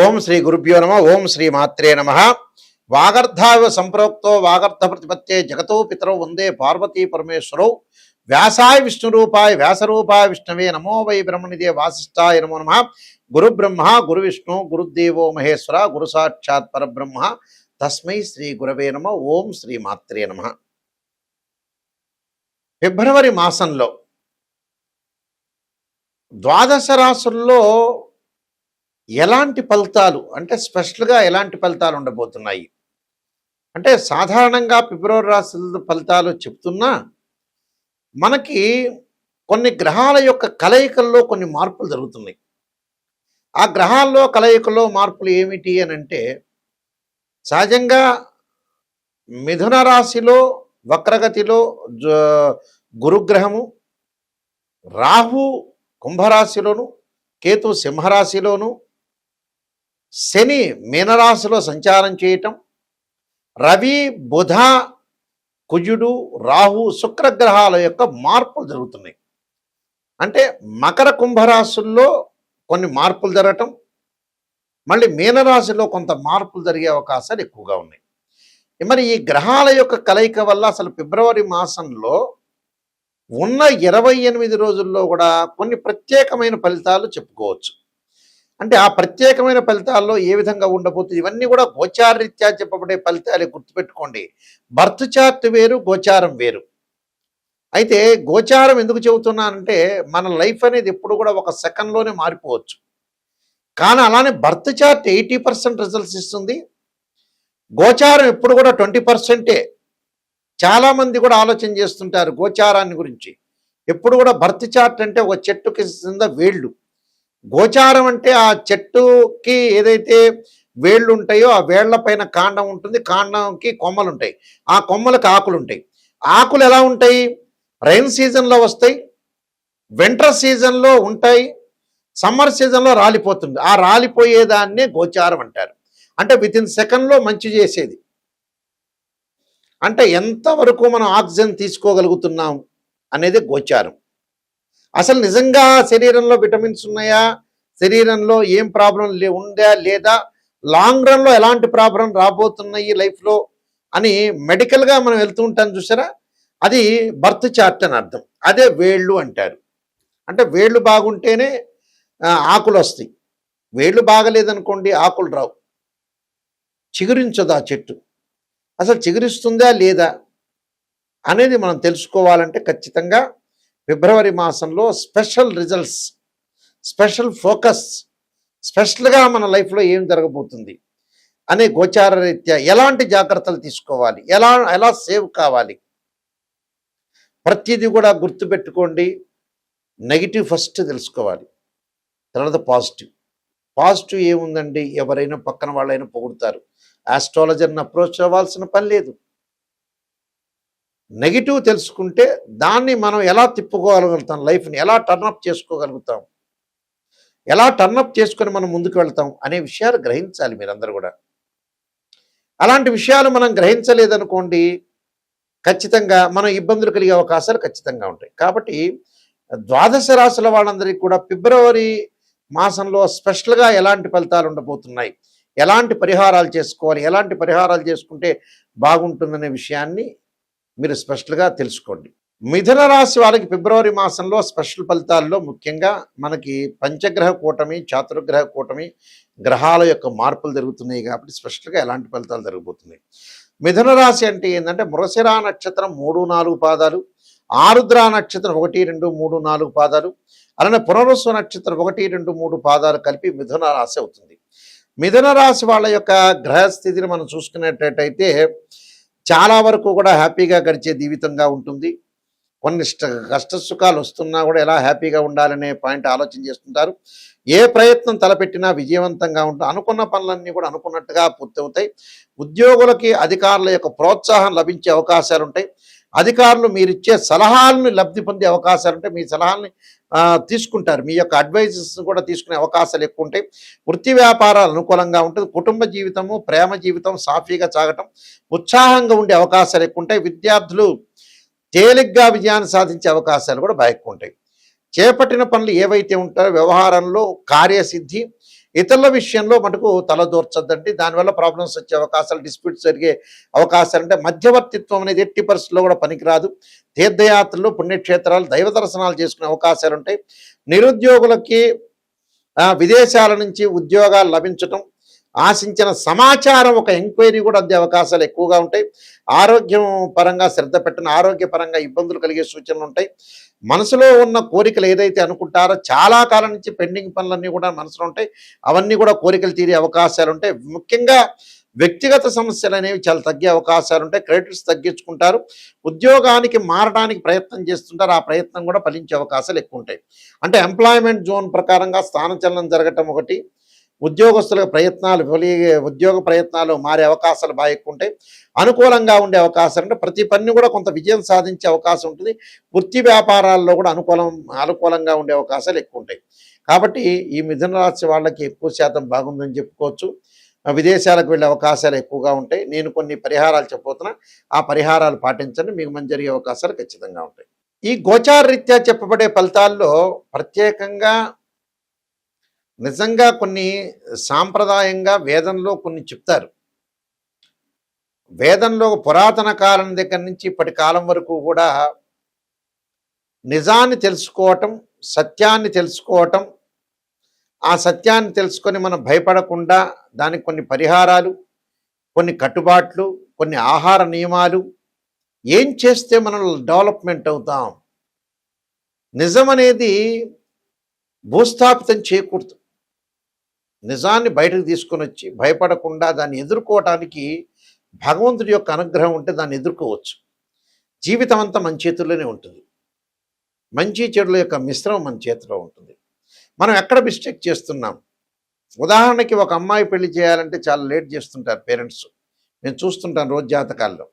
ఓం శ్రీ గురుభ్యో నమ. ఓం శ్రీ మాత్రే నమ. వాగర్ధావివ సంప్రోక్తో వాగర్ధ ప్రతిపత్తే జగతో పితరౌ వందే పార్వతీ పరమేశ్వరౌ. వ్యాసాయ విష్ణురూపాయ వ్యాసరూపాయ విష్ణవే నమో వై బ్రహ్మనిదే వాసిష్ఠాయ నమో నమ. గురు బ్రహ్మ గురు విష్ణు గురుదేవో మహేశ్వర గురు సాక్షాత్ పరబ్రహ్మ తస్మై శ్రీ గురవే నమ. ఓం శ్రీ మాత్రే నమ. ఫిబ్రవరి మాసంలో ద్వాదశ రాశుల్లో ఎలాంటి ఫలితాలు అంటే స్పెషల్గా ఎలాంటి ఫలితాలు ఉండబోతున్నాయి అంటే సాధారణంగా ఫిబ్రవరి రాశి ఫలితాలు చెప్తున్నా మనకి కొన్ని గ్రహాల యొక్క కలయికల్లో కొన్ని మార్పులు జరుగుతున్నాయి. ఆ గ్రహాల్లో కలయికల్లో మార్పులు ఏమిటి అని అంటే సహజంగా మిథున రాశిలో వక్రగతిలో గురుగ్రహము, రాహు కుంభరాశిలోను, కేతు సింహరాశిలోను, శని మీనరాశిలో సంచారం చేయటం, రవి బుధ కుజుడు రాహు శుక్రగ్రహాల యొక్క మార్పులు జరుగుతున్నాయి. అంటే మకర కుంభరాశుల్లో కొన్ని మార్పులు జరగటం, మళ్ళీ మీనరాశిలో కొంత మార్పులు జరిగే అవకాశాలు ఎక్కువగా ఉన్నాయి. మరి ఈ గ్రహాల యొక్క కలయిక వల్ల అసలు ఫిబ్రవరి మాసంలో ఉన్న 28 రోజుల్లో కూడా కొన్ని ప్రత్యేకమైన ఫలితాలు చెప్పుకోవచ్చు. అంటే ఆ ప్రత్యేకమైన ఫలితాల్లో ఏ విధంగా ఉండబోతుంది ఇవన్నీ కూడా గోచారరీత్యా చెప్పబడే ఫలితాలు గుర్తుపెట్టుకోండి. బర్త్ చార్ట్ వేరు, గోచారం వేరు. అయితే గోచారం ఎందుకు చెబుతున్నానంటే మన లైఫ్ అనేది ఎప్పుడు కూడా ఒక సెకండ్లోనే మారిపోవచ్చు. కానీ అలానే బర్త్ చార్ట్ 80% రిజల్ట్స్ ఇస్తుంది. గోచారం ఎప్పుడు కూడా 20%. చాలామంది కూడా ఆలోచన చేస్తుంటారు గోచారాన్ని గురించి. ఎప్పుడు కూడా బర్త్ చార్ట్ అంటే ఒక చెట్టుకి కింద వేళ్ళు, గోచారం అంటే ఆ చెట్టుకి ఏదైతే వేళ్ళు ఉంటాయో ఆ వేళ్ల పైన కాండం ఉంటుంది, కాండంకి కొమ్మలు ఉంటాయి, ఆ కొమ్మలకు ఆకులు ఉంటాయి. ఆకులు ఎలా ఉంటాయి? రైన్ సీజన్లో వస్తాయి, వింటర్ సీజన్లో ఉంటాయి, సమ్మర్ సీజన్లో రాలిపోతుంది. ఆ రాలిపోయేదాన్నే గోచారం అంటారు. అంటే వితిన్ సెకండ్లో మంచి చేసేది. అంటే ఎంతవరకు మనం ఆక్సిజన్ తీసుకోగలుగుతున్నాం అనేది గోచారం. అసలు నిజంగా శరీరంలో విటమిన్స్ ఉన్నాయా, శరీరంలో ఏం ప్రాబ్లం ఉందా లేదా, లాంగ్ రన్లో ఎలాంటి ప్రాబ్లం రాబోతున్నాయి లైఫ్లో అని మెడికల్గా మనం వెళ్తూ ఉంటాం చూసారా, అది బర్త్ చార్ట్ అని అర్థం. అదే వేళ్ళు అంటారు. అంటే వేళ్ళు బాగుంటేనే ఆకులు వస్తాయి. వేళ్ళు బాగలేదనుకోండి ఆకులు రావు, చిగురించదు ఆ చెట్టు. అసలు చిగురిస్తుందా లేదా అనేది మనం తెలుసుకోవాలంటే ఖచ్చితంగా ఫిబ్రవరి మాసంలో స్పెషల్ రిజల్ట్స్, స్పెషల్ ఫోకస్, స్పెషల్గా మన లైఫ్లో ఏం జరగబోతుంది అనే గోచార రీత్యా ఎలాంటి జాగ్రత్తలు తీసుకోవాలి, ఎలా సేవ్ కావాలి, ప్రతిదీ కూడా గుర్తుపెట్టుకోండి. నెగిటివ్ ఫస్ట్ తెలుసుకోవాలి, తర్వాత పాజిటివ్. పాజిటివ్ ఏముందండి, ఎవరైనా పక్కన వాళ్ళైనా పొగుడుతారు, ఆస్ట్రాలజర్ని అప్రోచ్ అవ్వాల్సిన పని లేదు. నెగిటివ్ తెలుసుకుంటే దాన్ని మనం ఎలా తిప్పుకోగలుగుతాం, లైఫ్ని ఎలా టర్నప్ చేసుకోగలుగుతాం, ఎలా టర్నప్ చేసుకొని మనం ముందుకు వెళ్తాం అనే విషయాలు గ్రహించాలి మీరందరూ కూడా. అలాంటి విషయాలు మనం గ్రహించలేదనుకోండి ఖచ్చితంగా మనం ఇబ్బందులు కలిగే అవకాశాలు ఖచ్చితంగా ఉంటాయి. కాబట్టి ద్వాదశ రాశుల వాళ్ళందరికీ కూడా ఫిబ్రవరి మాసంలో స్పెషల్గా ఎలాంటి ఫలితాలు ఉండబోతున్నాయి, ఎలాంటి పరిహారాలు చేసుకోవాలి, ఎలాంటి పరిహారాలు చేసుకుంటే బాగుంటుందనే విషయాన్ని మీరు స్పెషల్గా తెలుసుకోండి. మిథున రాశి వాళ్ళకి ఫిబ్రవరి మాసంలో స్పెషల్ ఫలితాల్లో ముఖ్యంగా మనకి పంచగ్రహ కూటమి, చాతుర్గ్రహ కూటమి గ్రహాల యొక్క మార్పులు జరుగుతున్నాయి కాబట్టి స్పెషల్గా ఎలాంటి ఫలితాలు జరగబోతున్నాయి. మిథున రాశి అంటే ఏంటంటే మృగశిర నక్షత్రం 3-4 పాదాలు, ఆరుద్ర నక్షత్రం 1, 2, 3, 4 పాదాలు, అలానే పునరుస్సు నక్షత్రం 1, 2, 3 పాదాలు కలిపి మిథున రాశి అవుతుంది. మిథున రాశి వాళ్ళ యొక్క గ్రహస్థితిని మనం చూసుకునేటట్టయితే చాలా వరకు కూడా హ్యాపీగా గడిచే జీవితంగా ఉంటుంది. కొన్ని కష్ట సుఖాలు వస్తున్నా కూడా ఎలా హ్యాపీగా ఉండాలనే పాయింట్ ఆలోచన చేస్తుంటారు. ఏ ప్రయత్నం తలపెట్టినా విజయవంతంగా ఉంటుంది. అనుకున్న పనులన్నీ కూడా అనుకున్నట్టుగా పూర్తవుతాయి. ఉద్యోగులకి అధికారుల యొక్క ప్రోత్సాహం లభించే అవకాశాలు ఉంటాయి. అధికారులు మీరిచ్చే సలహాలను లబ్ధి పొందే అవకాశాలు ఉంటాయి. మీ సలహాలని తీసుకుంటారు, మీ యొక్క అడ్వైజెస్ కూడా తీసుకునే అవకాశాలు ఎక్కువ ఉంటాయి. వృత్తి వ్యాపారాలు అనుకూలంగా ఉంటుంది. కుటుంబ జీవితము, ప్రేమ జీవితం సాఫీగా సాగటం, ఉత్సాహంగా ఉండే అవకాశాలు ఎక్కువ ఉంటాయి. విద్యార్థులు తేలిగ్గా విజయాన్ని సాధించే అవకాశాలు కూడా బాగా ఎక్కువ ఉంటాయి. చేపట్టిన పనులు ఏవైతే ఉంటాయో వ్యవహారంలో కార్యసిద్ధి, ఇతరుల విషయంలో మటుకు తలదూర్చొద్దండి. దానివల్ల ప్రాబ్లమ్స్ వచ్చే అవకాశాలు, డిస్ప్యూట్స్ జరిగే అవకాశాలు, అంటే మధ్యవర్తిత్వం అనేది ఎట్టి పరిస్థితుల్లో కూడా పనికిరాదు. తీర్థయాత్రలు, పుణ్యక్షేత్రాలు, దైవ దర్శనాలు చేసుకునే అవకాశాలు ఉంటాయి. నిరుద్యోగులకి విదేశాల నుంచి ఉద్యోగాలు లభించటం, ఆశించిన సమాచారం, ఒక ఎంక్వైరీ కూడా అందే అవకాశాలు ఎక్కువగా ఉంటాయి. ఆరోగ్యం పరంగా శ్రద్ధ పెట్టిన, ఆరోగ్యపరంగా ఇబ్బందులు కలిగే సూచనలు ఉంటాయి. మనసులో ఉన్న కోరికలు ఏదైతే అనుకుంటారో చాలా కాలం నుంచి పెండింగ్ పనులన్నీ కూడా మనసులో ఉంటాయి. అవన్నీ కూడా కోరికలు తీరే అవకాశాలు ఉంటాయి. ముఖ్యంగా వ్యక్తిగత సమస్యలు అనేవి చాలా తగ్గే అవకాశాలు ఉంటాయి. క్రెడిట్స్ తగ్గించుకుంటారు. ఉద్యోగానికి మారడానికి ప్రయత్నం చేస్తుంటారు. ఆ ప్రయత్నం కూడా ఫలించే అవకాశాలు ఎక్కువ ఉంటాయి. అంటే ఎంప్లాయ్మెంట్ జోన్ ప్రకారంగా స్థానచలనం జరగటం ఒకటి, ఉద్యోగస్తుల ప్రయత్నాలు ఉద్యోగ ప్రయత్నాలు మారే అవకాశాలు బాగా ఎక్కువ ఉంటాయి. అనుకూలంగా ఉండే అవకాశాలు అంటే ప్రతి పని కూడా కొంత విజయం సాధించే అవకాశం ఉంటుంది. వృత్తి వ్యాపారాల్లో కూడా అనుకూలంగా ఉండే అవకాశాలు ఎక్కువ ఉంటాయి. కాబట్టి ఈ మిథున రాశి వాళ్ళకి ఎక్కువ శాతం బాగుందని చెప్పుకోవచ్చు. విదేశాలకు వెళ్ళే అవకాశాలు ఎక్కువగా ఉంటాయి. నేను కొన్ని పరిహారాలు చెప్పబోతున్నా, ఆ పరిహారాలు పాటించండి, మీకు మంచి జరిగే అవకాశాలు ఖచ్చితంగా ఉంటాయి. ఈ గోచార రీత్యా చెప్పబడే ఫలితాల్లో ప్రత్యేకంగా నిజంగా కొన్ని సాంప్రదాయంగా వేదంలో కొన్ని చెప్తారు. వేదంలో పురాతన కాలం దగ్గర నుంచి ఇప్పటి కాలం వరకు కూడా నిజాన్ని తెలుసుకోవటం, సత్యాన్ని తెలుసుకోవటం, ఆ సత్యాన్ని తెలుసుకొని మనం భయపడకుండా దానికి కొన్ని పరిహారాలు, కొన్ని కట్టుబాట్లు, కొన్ని ఆహార నియమాలు, ఏం చేస్తే మనం డెవలప్మెంట్ అవుతాం, నిజం అనేది భూస్థాపితం చేయకూడదు. నిజాన్ని బయటకు తీసుకొని వచ్చి భయపడకుండా దాన్ని ఎదుర్కోవటానికి భగవంతుడి యొక్క అనుగ్రహం ఉంటే దాన్ని ఎదుర్కోవచ్చు. జీవితం అంతా మన చేతుల్లోనే ఉంటుంది. మంచి చెడుల యొక్క మిశ్రమం మన చేతిలో ఉంటుంది. మనం ఎక్కడ మిస్టేక్ చేస్తున్నాం? ఉదాహరణకి ఒక అమ్మాయి పెళ్లి చేయాలంటే చాలా లేట్ చేస్తుంటారు పేరెంట్స్. నేను చూస్తుంటాను రోజు జాతకాల్లో.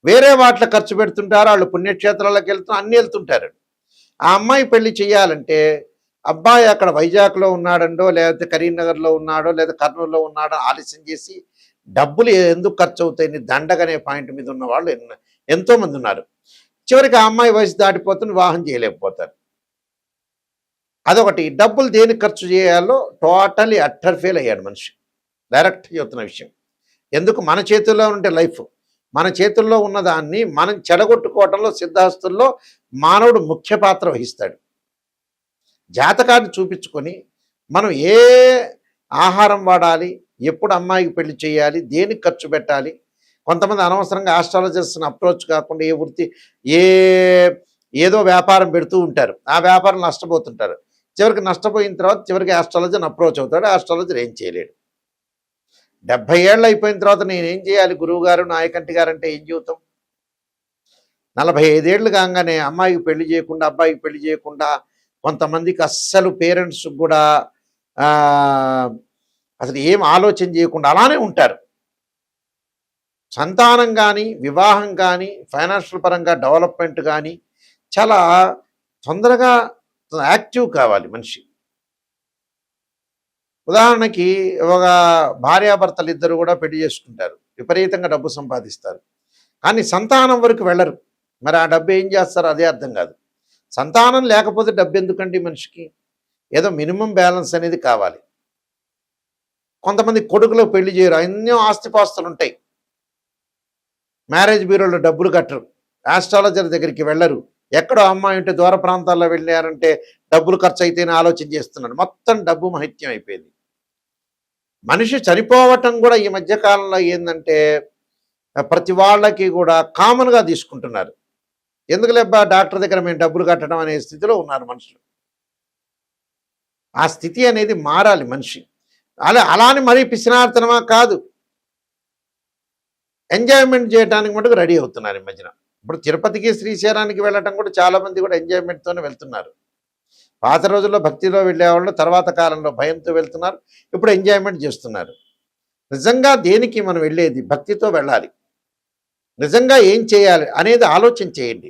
వేరే వాటిలో ఖర్చు పెడుతుంటారు, వాళ్ళు పుణ్యక్షేత్రాలకు అన్నీ వెళ్తుంటారు. ఆ అమ్మాయి పెళ్లి చేయాలంటే అబ్బాయి అక్కడ వైజాగ్లో ఉన్నాడండో, లేకపోతే కరీంనగర్లో ఉన్నాడో, లేదా కర్నూలులో ఉన్నాడో ఆలస్యం చేసి డబ్బులు ఎందుకు ఖర్చు అవుతాయని దండగనే పాయింట్ మీద ఉన్న వాళ్ళు ఎంతోమంది ఉన్నారు. చివరికి ఆ అమ్మాయి వయసు దాటిపోతుంది, వివాహం చేయలేకపోతారు. అదొకటి. డబ్బులు దేనికి ఖర్చు చేయాలో టోటలీ అట్టర్ ఫెయిల్ అయ్యాడు మనిషి. డైరెక్ట్ చెప్తున్న విషయం. ఎందుకు? మన చేతుల్లో ఉంటే లైఫ్, మన చేతుల్లో ఉన్నదాన్ని మనం చెడగొట్టుకోవడంలో సిద్ధాస్తుల్లో మానవుడు ముఖ్య పాత్ర వహిస్తాడు. జాతకాన్ని చూపించుకొని మనం ఏ ఆహారం వాడాలి, ఎప్పుడు అమ్మాయికి పెళ్లి చేయాలి, దేనికి ఖర్చు పెట్టాలి. కొంతమంది అనవసరంగా ఆస్ట్రాలజర్స్ని అప్రోచ్ కాకుండా ఏదో వ్యాపారం పెడుతూ ఉంటారు. ఆ వ్యాపారం నష్టపోతుంటారు. చివరికి నష్టపోయిన తర్వాత చివరికి ఆస్ట్రాలజర్ని అప్రోచ్ అవుతాడు. ఆస్ట్రాలజర్ ఏం చేయలేడు. 70 ఏళ్ళు అయిపోయిన తర్వాత నేనేం చేయాలి గురువుగారు, నాయకంటి గారు అంటే ఏం చెబుతాం? 45 ఏళ్ళు కాగానే అమ్మాయికి పెళ్లి చేయకుండా, అబ్బాయికి పెళ్లి చేయకుండా, కొంతమందికి అస్సలు పేరెంట్స్ కూడా అసలు ఏం ఆలోచన చేయకుండా అలానే ఉంటారు. సంతానం కానీ, వివాహం కానీ, ఫైనాన్షియల్ పరంగా డెవలప్మెంట్ కానీ చాలా తొందరగా యాక్టివ్ కావాలి మనిషి. ఉదాహరణకి ఒక భార్యాభర్తలు ఇద్దరు కూడా పెళ్లి చేసుకుంటారు, విపరీతంగా డబ్బు సంపాదిస్తారు, కానీ సంతానం వరకు వెళ్ళరు. మరి ఆ డబ్బు ఏం చేస్తారో అదే అర్థం కాదు. సంతానం లేకపోతే డబ్బు ఎందుకండి మనిషికి? ఏదో మినిమం బ్యాలెన్స్ అనేది కావాలి. కొంతమంది కొడుకులో పెళ్లి చేయరు, ఎన్నో ఆస్తిపాస్తులు ఉంటాయి, మ్యారేజ్ బ్యూరోలో డబ్బులు కట్టరు, ఆస్ట్రాలజర్ దగ్గరికి వెళ్ళరు, ఎక్కడో అమ్మాయి ఉంటే దూర ప్రాంతాల్లో వెళ్ళారంటే డబ్బులు ఖర్చు అయితేనే ఆలోచన చేస్తున్నాడు. మొత్తం డబ్బు మహిత్యం అయిపోయింది. మనిషి చనిపోవటం కూడా ఈ మధ్యకాలంలో ఏంటంటే ప్రతి వాళ్ళకి కూడా కామన్గా తీసుకుంటున్నారు. ఎందుకు లేబ్బా డాక్టర్ దగ్గర మేము డబ్బులు కట్టడం అనే స్థితిలో ఉన్నారు మనుషులు. ఆ స్థితి అనేది మారాలి మనిషి. అలానే మరీ పిసినార్తనమా కాదు, ఎంజాయ్మెంట్ చేయడానికి మటుకు రెడీ అవుతున్నారు ఈ మధ్యన. ఇప్పుడు తిరుపతికి, శ్రీశైలానికి వెళ్ళటం కూడా చాలామంది కూడా ఎంజాయ్మెంట్తోనే వెళ్తున్నారు. పాత రోజుల్లో భక్తిలో వెళ్ళేవాళ్ళు తర్వాత కాలంలో భయంతో వెళ్తున్నారు, ఇప్పుడు ఎంజాయ్మెంట్ చేస్తున్నారు. నిజంగా దేనికి మనం వెళ్ళేది? భక్తితో వెళ్ళాలి. నిజంగా ఏం చేయాలి అనేది ఆలోచన చేయండి.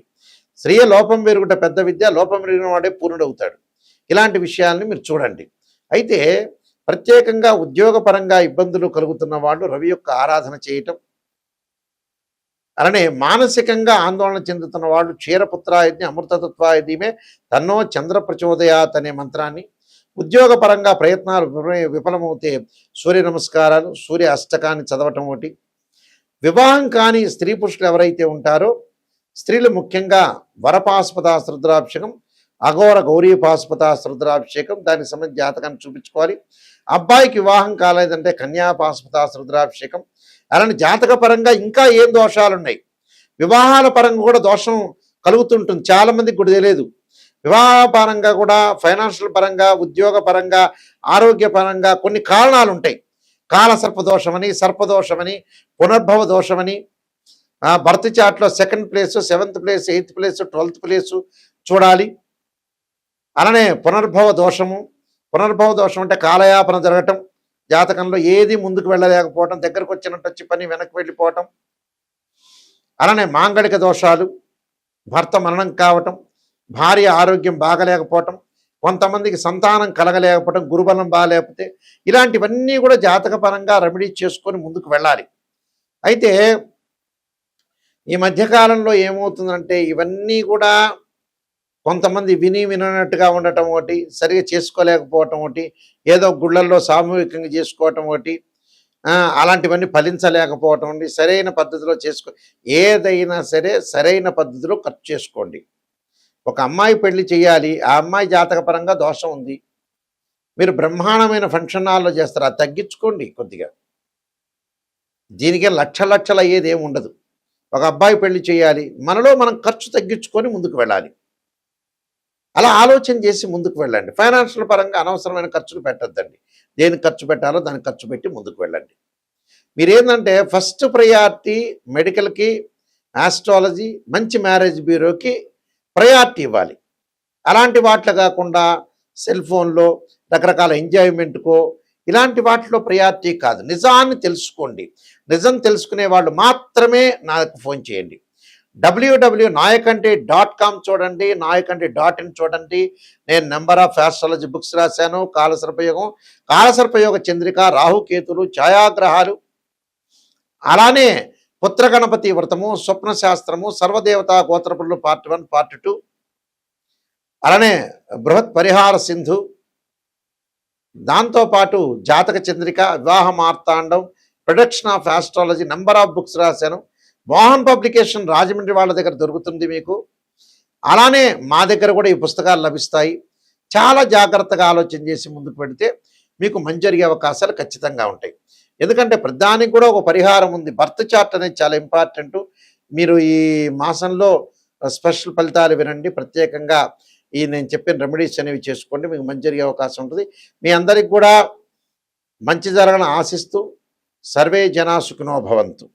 స్త్రీయ లోపం పెరుగుట పెద్ద విద్య, లోపం పెరిగిన వాడే పూర్ణుడవుతాడు. ఇలాంటి విషయాల్ని మీరు చూడండి. అయితే ప్రత్యేకంగా ఉద్యోగపరంగా ఇబ్బందులు కలుగుతున్న వాళ్ళు రవి యొక్క ఆరాధన చేయటం, అలానే మానసికంగా ఆందోళన చెందుతున్న వాళ్ళు క్షీరపుత్రాయజ్ఞ అమృతతత్వాయధీమే తన్నో చంద్ర ప్రచోదయాత్ అనే మంత్రాన్ని ఉద్యోగపరంగా ప్రయత్నాలు విఫలమవుతే సూర్య నమస్కారాలు, సూర్య అష్టకాన్ని చదవటం ఒకటి. వివాహం కాని స్త్రీ పురుషులు ఎవరైతే ఉంటారో స్త్రీలు ముఖ్యంగా వరపాశుపత రుద్రాభిషేకం, అఘోర గౌరీ పాశుపత రుద్రాభిషేకం, దానికి సంబంధించి జాతకాన్ని చూపించుకోవాలి. అబ్బాయికి వివాహం కాలేదంటే కన్యా పాశుపత రుద్రాభిషేకం. అలాంటి జాతక పరంగా ఇంకా ఏం దోషాలు ఉన్నాయి, వివాహాల పరంగా కూడా దోషం కలుగుతుంటుంది, చాలామందికి కూడా తెలియదు. వివాహ పరంగా కూడా, ఫైనాన్షియల్ పరంగా, ఉద్యోగ పరంగా, ఆరోగ్య పరంగా కొన్ని కారణాలు ఉంటాయి. కాలసర్పదోషమని, సర్పదోషమని, పునర్భవ దోషమని, బర్త్ చార్ట్లో 2nd place, 7th place, 8th place, 12th place చూడాలి. అలానే పునర్భవ దోషము. పునర్భవ దోషం అంటే కాలయాపన జరగటం, జాతకంలో ఏది ముందుకు వెళ్ళలేకపోవటం, దగ్గరకు వచ్చినట్టు వచ్చి పని వెనక్కి వెళ్ళిపోవటం. అలానే మాంగళిక దోషాలు, భర్త మరణం కావటం, భార్య ఆరోగ్యం బాగలేకపోవటం, కొంతమందికి సంతానం కలగలేకపోవటం, గురుబలం బాగాలేకపోతే, ఇలాంటివన్నీ కూడా జాతకపరంగా రెమెడీ చేసుకొని ముందుకు వెళ్ళాలి. అయితే ఈ మధ్యకాలంలో ఏమవుతుందంటే ఇవన్నీ కూడా కొంతమంది విననట్టుగా ఉండటం ఒకటి, సరిగా చేసుకోలేకపోవటం ఒకటి, ఏదో గుళ్ళల్లో సామూహికంగా చేసుకోవటం ఒకటి, అలాంటివన్నీ ఫలించలేకపోవటం అండి. సరైన పద్ధతిలో ఏదైనా సరే సరైన పద్ధతిలో ఖర్చు చేసుకోండి. ఒక అమ్మాయి పెళ్లి చేయాలి, ఆ అమ్మాయి జాతకపరంగా దోషం ఉంది, మీరు బ్రహ్మాండమైన ఫంక్షన్ హాల్లో చేస్తారు, అది తగ్గించుకోండి కొద్దిగా. దీనికే లక్షలు అయ్యేది ఏమి ఉండదు. ఒక అబ్బాయి పెళ్లి చేయాలి, మనలో మనం ఖర్చు తగ్గించుకొని ముందుకు వెళ్ళాలి. అలా ఆలోచన చేసి ముందుకు వెళ్ళండి. ఫైనాన్షియల్ పరంగా అనవసరమైన ఖర్చులు పెట్టద్దండి. దేనికి ఖర్చు పెట్టాలో దానికి ఖర్చు పెట్టి ముందుకు వెళ్ళండి. మీరేంటంటే ఫస్ట్ ప్రయారిటీ మెడికల్కి, ఆస్ట్రాలజీ, మంచి మ్యారేజ్ బ్యూరోకి ప్రయారిటీ ఇవ్వాలి. అలాంటి వాటిలో కాకుండా సెల్ ఫోన్లో రకరకాల ఎంజాయ్మెంట్కో ఇలాంటి వాటిలో ప్రయారిటీ కాదు. నిజాన్ని తెలుసుకోండి. నిజం తెలుసుకునే వాళ్ళు మాత్రమే నాకు ఫోన్ చేయండి. www.nayakanti.com చూడండి, nayakanti.in చూడండి. నేను నెంబర్ ఆఫ్ ఆస్ట్రాలజీ బుక్స్ రాశాను. కాలసర్పయోగం, కాలసర్పయోగ చంద్రిక, రాహుకేతులు, ఛాయాగ్రహాలు, అలానే పుత్రగణపతి వ్రతము, స్వప్న శాస్త్రము, సర్వదేవతా గోత్రపులు పార్ట్ 1, పార్ట్ 2, అలానే బృహత్ పరిహార సింధు, దాంతోపాటు Jataka Chandrika, Vivaha Marthandam, production of astrology, number of books రాశాను. మోహన్ పబ్లికేషన్ రాజమండ్రి వాళ్ళ దగ్గర దొరుకుతుంది మీకు. అలానే మా దగ్గర కూడా ఈ పుస్తకాలు లభిస్తాయి. చాలా జాగ్రత్తగా ఆలోచన చేసి ముందుకు పెడితే మీకు మంచి జరిగే అవకాశాలు ఖచ్చితంగా ఉంటాయి. ఎందుకంటే ప్రధానికి కూడా ఒక పరిహారం ఉంది. బర్త్ చార్ట్ అనేది చాలా ఇంపార్టెంట్. మీరు ఈ మాసంలో స్పెషల్ ఫలితాలు వినండి. ప్రత్యేకంగా ఈ నేను చెప్పిన రెమెడీస్ అనేవి చేసుకోండి, మీకు మంచి జరిగే అవకాశం ఉంటుంది. మీ అందరికి కూడా మంచి జరగని ఆశిస్తూ సర్వే జనా సుఖినో భవంతు.